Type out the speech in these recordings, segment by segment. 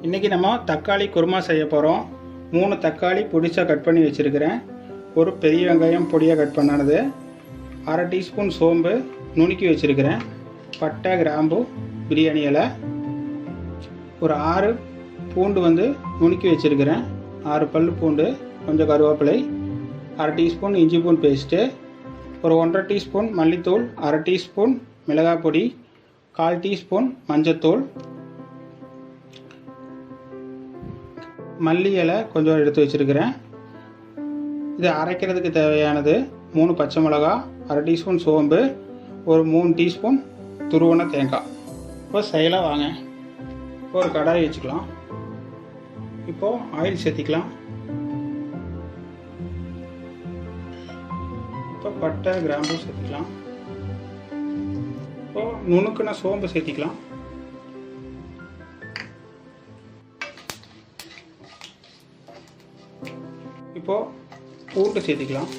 இன்றைக்கி நம்ம தக்காளி குருமா செய்ய போகிறோம். 3 தக்காளி பொடிசாக கட் பண்ணி வச்சுருக்கிறேன். ஒரு பெரிய வெங்காயம் பொடியாக கட் பண்ணானது, 1/2 டீஸ்பூன் சோம்பு நுணுக்கி வச்சுருக்கிறேன், பட்டை கிராம்பு பிரியாணி இலை, ஒரு 6 பூண்டு நுணுக்கி வச்சுருக்கிறேன், 6 பல் பூண்டு, கொஞ்சம் கருவேப்பிலை, 1/2 டீஸ்பூன் இஞ்சி பூண்டு பேஸ்ட்டு, ஒரு 1/2 டீஸ்பூன் மல்லித்தூள், 1/2 டீஸ்பூன் மிளகாய் பொடி, 1/4 டீஸ்பூன் மஞ்சத்தூள், மல்லி இலை கொஞ்சம் எடுத்து வச்சுருக்கிறேன். இது அரைக்கிறதுக்கு தேவையானது 3 பச்சை மிளகா, 1/2 டீஸ்பூன் சோம்பு, ஒரு 3 டீஸ்பூன் துருவன தேங்காய். இப்போ செய்யலாம் வாங்க. இப்போ ஒரு கடாய் வச்சுக்கலாம். இப்போது ஆயில் சேர்த்திக்கலாம். இப்போ பட்டை கிராம்பு சேர்த்திக்கலாம். இப்போ நுணுக்குன சோம்பு சேர்த்திக்கலாம். இப்போது பூண்டு சேர்த்திக்கலாம்.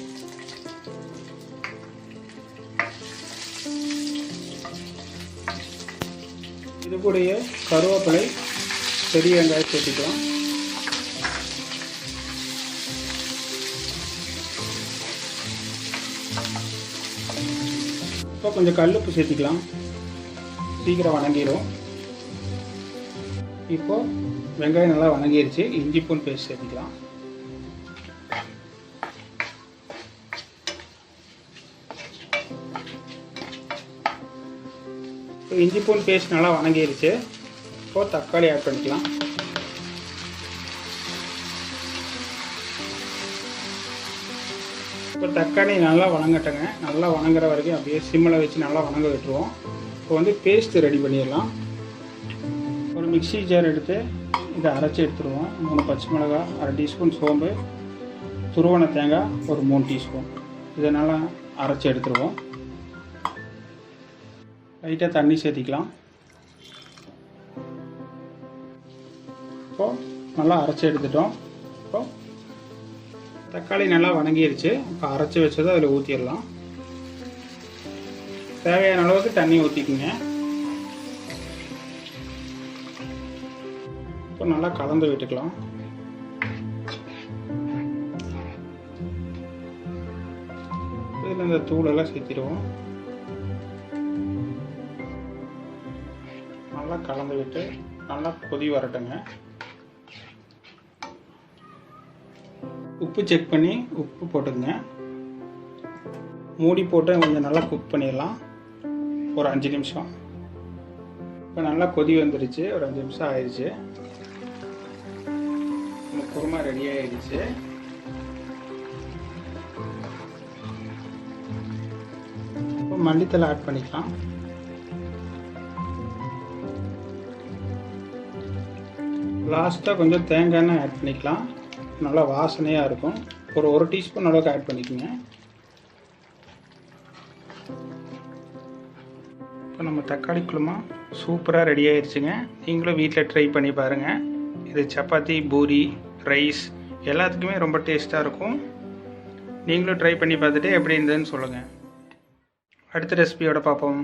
இது கூடயே கருவேப்பிலை, பெரிய வெங்காயம் சேர்த்திக்கலாம். இப்போ கொஞ்சம் கல்லுப்பு சேர்த்திக்கலாம், சீக்கிரம் வணங்கிடும். இப்போது வெங்காயம் நல்லா வணங்கிடுச்சு. இஞ்சி பூண்டு பேஸ்ட் சேர்த்திக்கலாம். இஞ்சி பூண்டு பேஸ்ட் நல்லா வணங்கிடுச்சு. இப்போது தக்காளி ஆட் பண்ணிக்கலாம். இப்போ தக்காளி நல்லா வணங்கட்டங்க. நல்லா வணங்குற வரைக்கும் அப்படியே சிம்மில் வச்சு நல்லா வணங்க விட்டுருவோம். இப்போ பேஸ்ட்டு ரெடி பண்ணிடலாம். ஒரு மிக்ஸி ஜார் எடுத்து இதை அரைச்சி எடுத்துருவோம். 3 பச்சை மிளகாய், 1/2 டீஸ்பூன் சோம்பு, துருவன தேங்காய் ஒரு 3 டீஸ்பூன், இதை நல்லா அரைச்சி எடுத்துருவோம். லைட்டாக தண்ணி சேர்த்திக்கலாம். இப்போது நல்லா அரைச்சி எடுத்துட்டோம். இப்போது தக்காளி நல்லா வணங்கிடுச்சு. இப்போ அரைச்சி வச்சதை அதில் ஊற்றிடலாம். தேவையான அளவுக்கு தண்ணி ஊற்றிக்குங்க. இப்போ நல்லா கலந்து விட்டுக்கலாம். இதில் இந்த தூளெல்லாம் சேர்த்திடுவோம். நல்லா கலந்து விட்டு நல்லா கொதி வரட்டுங்க. உப்பு செக் பண்ணி உப்பு போட்டுங்க. மூடி போட்டு கொஞ்சம் நல்லா குக் பண்ணிடலாம். ஒரு 5 நிமிஷம். இப்போ நல்லா கொதி வந்துடுச்சு. ஒரு 5 நிமிஷம் ஆயிடுச்சு. நம்ம குருமா ரெடி ஆயிடுச்சு. இப்போ மல்லித்தலை ஆட் பண்ணிக்கலாம். லாஸ்ட்டாக கொஞ்சம் தேங்காய் எண்ணெய் ஆட் பண்ணிக்கலாம். நல்லா வாசனையாக இருக்கும். ஒரு 1 டீஸ்பூன் அளவுக்கு ஆட் பண்ணிக்கோங்க. இப்போ நம்ம தக்காளி குருமா சூப்பராக ரெடி ஆயிடுச்சுங்க. நீங்களும் வீட்டில் ட்ரை பண்ணி பாருங்கள். இது சப்பாத்தி, பூரி, ரைஸ் எல்லாத்துக்குமே ரொம்ப டேஸ்ட்டாக இருக்கும். நீங்களும் ட்ரை பண்ணி பார்த்துட்டு எப்படி இருந்ததுன்னு சொல்லுங்கள். அடுத்த ரெசிபியோட பார்ப்போம்.